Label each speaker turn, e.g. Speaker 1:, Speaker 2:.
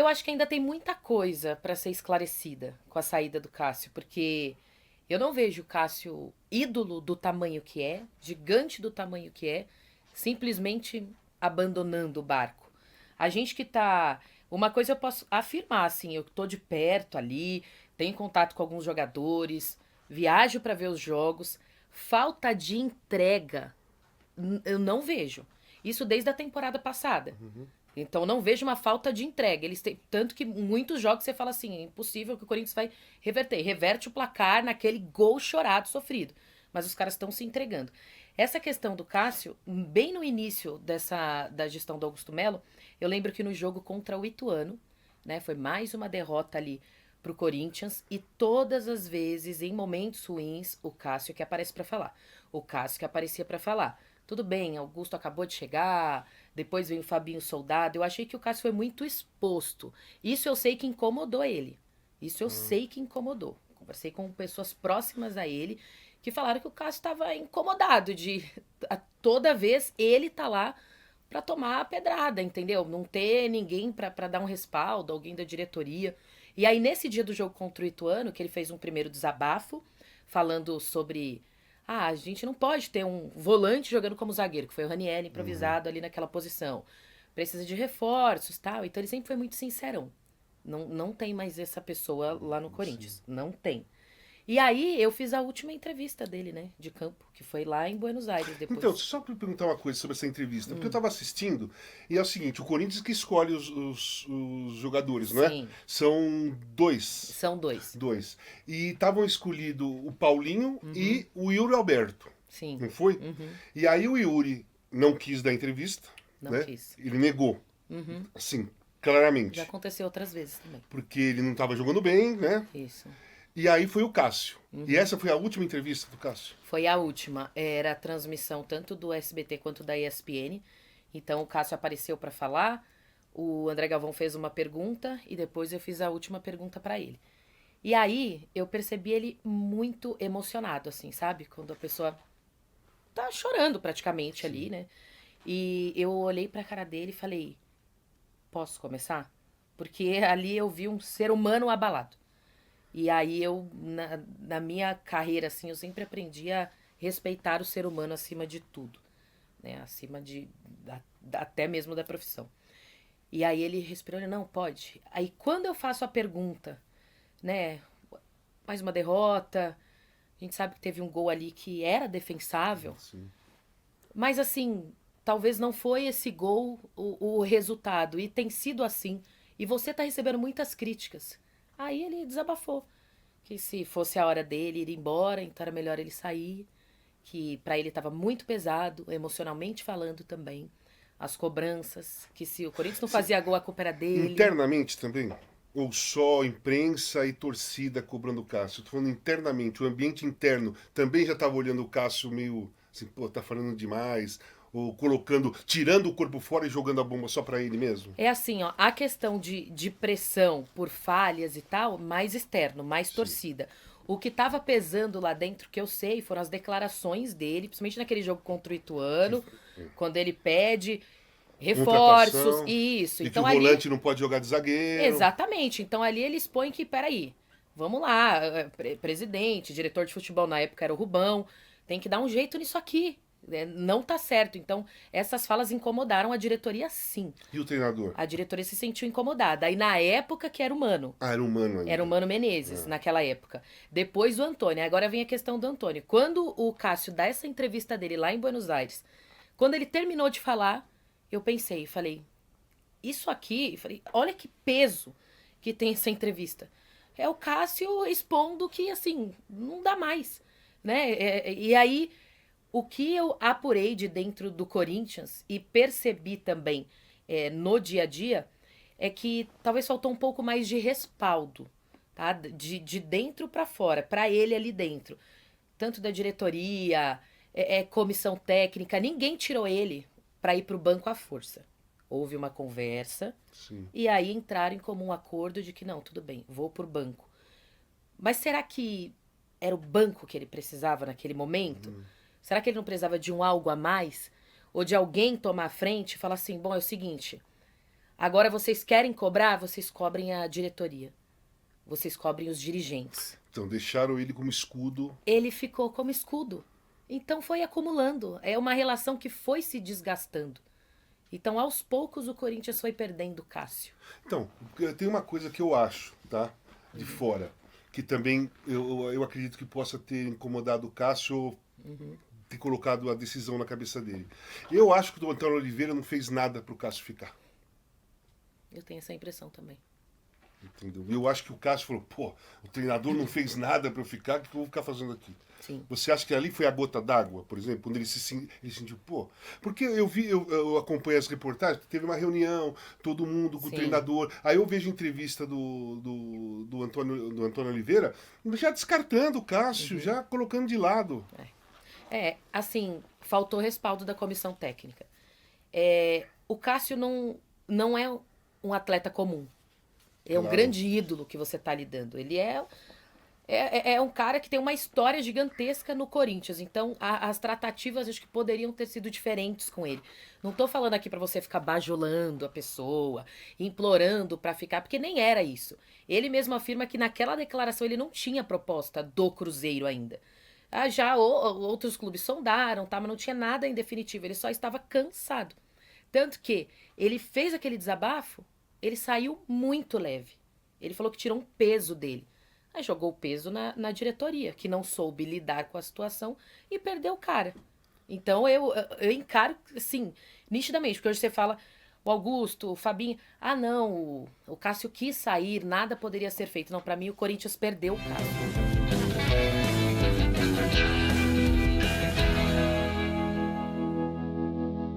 Speaker 1: Eu acho que ainda tem muita coisa para ser esclarecida com a saída do Cássio, porque eu não vejo o Cássio ídolo do tamanho que é, gigante do tamanho que é, simplesmente abandonando o barco. A gente que tá. Uma coisa eu posso afirmar, assim, eu tô de perto ali, tenho contato com alguns jogadores, viajo para ver os jogos. Falta de entrega, eu não vejo. Isso desde a temporada passada. Então não vejo uma falta de entrega. Eles têm tanto que muitos jogos você fala assim, é impossível que o Corinthians vai reverter. Reverte o placar naquele gol chorado, sofrido. Mas os caras estão se entregando. Essa questão do Cássio, bem no início da gestão do Augusto Melo, eu lembro que no jogo contra o Ituano, né, foi mais uma derrota ali pro Corinthians e todas as vezes em momentos ruins o Cássio que aparece para falar. O Cássio que aparecia para falar. Tudo bem, Augusto acabou de chegar, depois veio o Fabinho Soldado. Eu achei que o Cássio foi muito exposto. Isso eu sei que incomodou ele. Isso eu sei que incomodou. Conversei com pessoas próximas a ele que falaram que o Cássio estava incomodado de toda vez ele tá lá pra tomar a pedrada, entendeu? Não ter ninguém pra dar um respaldo, alguém da diretoria. E aí nesse dia do jogo contra o Ituano, que ele fez um primeiro desabafo, falando sobre a gente não pode ter um volante jogando como zagueiro, que foi o Raniel improvisado ali naquela posição. Precisa de reforços, tal. Então ele sempre foi muito sincerão. Não tem mais essa pessoa lá no
Speaker 2: Sim.
Speaker 1: Corinthians. Não tem. E aí eu fiz a última entrevista dele, né, de campo, que foi lá em Buenos Aires
Speaker 2: Então,
Speaker 1: depois.
Speaker 2: só para perguntar uma coisa sobre essa entrevista, porque eu estava assistindo e é o seguinte: o Corinthians que escolhe os jogadores, não é?
Speaker 1: Sim,
Speaker 2: São dois.
Speaker 1: são dois.
Speaker 2: Dois. E estavam escolhidos o Paulinho
Speaker 1: Uhum,
Speaker 2: e o Yuri Alberto,
Speaker 1: sim.
Speaker 2: não foi?
Speaker 1: Uhum,
Speaker 2: E aí o Yuri não quis dar entrevista,
Speaker 1: não
Speaker 2: né?
Speaker 1: quis.
Speaker 2: Ele negou,
Speaker 1: Uhum.
Speaker 2: assim,
Speaker 1: Já
Speaker 2: claramente.
Speaker 1: aconteceu outras vezes também.
Speaker 2: Porque ele não estava jogando bem, né?
Speaker 1: Isso.
Speaker 2: E aí foi o Cássio. E
Speaker 1: Uhum.
Speaker 2: essa foi a última entrevista do Cássio.
Speaker 1: Foi a última. Era a transmissão tanto do SBT quanto da ESPN. Então o Cássio apareceu para falar, o André Galvão fez uma pergunta e depois eu fiz a última pergunta para ele. E aí eu percebi ele muito emocionado, assim, sabe? Quando a pessoa tá chorando praticamente
Speaker 2: Sim.
Speaker 1: ali, né? E eu olhei pra cara dele e falei: posso começar? Porque ali eu vi um ser humano abalado. E aí eu, na minha carreira, assim, eu sempre aprendi a respeitar o ser humano acima de tudo, né? Acima até mesmo da profissão. E aí ele respirou, não, pode. Aí quando eu faço a pergunta, né? Mais uma derrota, a gente sabe que teve um gol ali que era defensável,
Speaker 2: Sim.
Speaker 1: mas assim, talvez não foi esse gol o resultado. E tem sido assim. E você tá recebendo muitas críticas. Aí ele desabafou. Que se fosse a hora dele ir embora, então era melhor ele sair. Que pra ele tava muito pesado, emocionalmente falando também. As cobranças. Que se o Corinthians não fazia gol, a culpa era dele.
Speaker 2: Internamente também? Ou só imprensa e torcida cobrando o Cássio? Tô falando internamente, o ambiente interno também já estava olhando o Cássio meio assim, pô, tá falando demais, ou colocando, tirando o corpo fora e jogando a bomba só para ele mesmo?
Speaker 1: É assim, ó, a questão de pressão por falhas e tal, mais externo, mais
Speaker 2: Sim.
Speaker 1: torcida. O que tava pesando lá dentro, que eu sei, foram as declarações dele, principalmente naquele jogo contra o
Speaker 2: Que,
Speaker 1: Ituano, quando ele pede reforços,
Speaker 2: contratação,
Speaker 1: e isso.
Speaker 2: e que o
Speaker 1: Então ali,
Speaker 2: volante não pode jogar de zagueiro.
Speaker 1: exatamente, então ali ele expõe que, peraí, vamos lá, presidente, diretor de futebol na época era o Rubão, tem que dar um jeito nisso aqui, né? Não tá certo. Então, essas falas incomodaram a diretoria sim.
Speaker 2: E o treinador?
Speaker 1: A diretoria se sentiu incomodada. Aí na época que era humano.
Speaker 2: Ah, era humano
Speaker 1: Era o
Speaker 2: ainda.
Speaker 1: Mano Menezes, naquela época. Depois o Antônio. Agora vem a questão do Antônio. Quando o Cássio dá essa entrevista dele lá em Buenos Aires, quando ele terminou de falar, eu pensei, falei, isso aqui, falei, olha que peso que tem essa entrevista. É o Cássio expondo que, assim, não dá mais, né? E aí, o que eu apurei de dentro do Corinthians e percebi também no dia a dia é que talvez faltou um pouco mais de respaldo, tá? De dentro para fora, para ele ali dentro. Tanto da diretoria, comissão técnica, ninguém tirou ele para ir para o banco à força. Houve uma conversa
Speaker 2: Sim.
Speaker 1: e aí entraram em comum acordo de que não, tudo bem, vou pro banco. Mas será que era o banco que ele precisava naquele momento? Será que ele não precisava de um algo a mais? Ou de alguém tomar a frente e falar assim: bom, é o seguinte, Agora vocês querem cobrar, vocês cobrem a diretoria. Vocês cobrem os dirigentes.
Speaker 2: Então deixaram ele como escudo.
Speaker 1: Ele ficou como escudo. Então foi acumulando. É uma relação que foi se desgastando. Então, aos poucos, o Corinthians foi perdendo o Cássio.
Speaker 2: Então, tem uma coisa que eu acho, tá? De fora. Que também eu acredito que possa ter incomodado o Cássio, ter colocado a decisão na cabeça dele. Eu acho que o Antônio Oliveira não fez nada pro Cássio ficar.
Speaker 1: Eu tenho essa impressão também.
Speaker 2: Entendeu? Eu acho que o Cássio falou, pô, o treinador não fez nada para eu ficar, o que eu vou ficar fazendo aqui?
Speaker 1: Sim.
Speaker 2: Você acha que ali foi a gota d'água, por exemplo, quando ele sentiu, pô... Porque eu acompanhei as reportagens, teve uma reunião, todo mundo com o treinador, aí eu vejo a entrevista do Antônio Oliveira, já descartando o Cássio, já colocando de lado.
Speaker 1: Assim, faltou respaldo da comissão técnica. O Cássio não é um atleta comum. É um grande ídolo que você está lidando. Ele é um cara que tem uma história gigantesca no Corinthians. Então, as tratativas acho que poderiam ter sido diferentes com ele. Não tô falando aqui para você ficar bajulando a pessoa, implorando para ficar, porque nem era isso. Ele mesmo afirma que naquela declaração ele não tinha proposta do Cruzeiro ainda. Já outros clubes sondaram, tá, mas não tinha nada em definitivo. Ele só estava cansado. Tanto que ele fez aquele desabafo, ele saiu muito leve. Ele falou que tirou um peso dele. Aí jogou o peso na diretoria, que não soube lidar com a situação e perdeu o cara. Então eu encaro, assim, nitidamente, porque hoje você fala, o Augusto, o Fabinho, não, o Cássio quis sair, nada poderia ser feito. Não, pra mim o Corinthians perdeu o Cássio.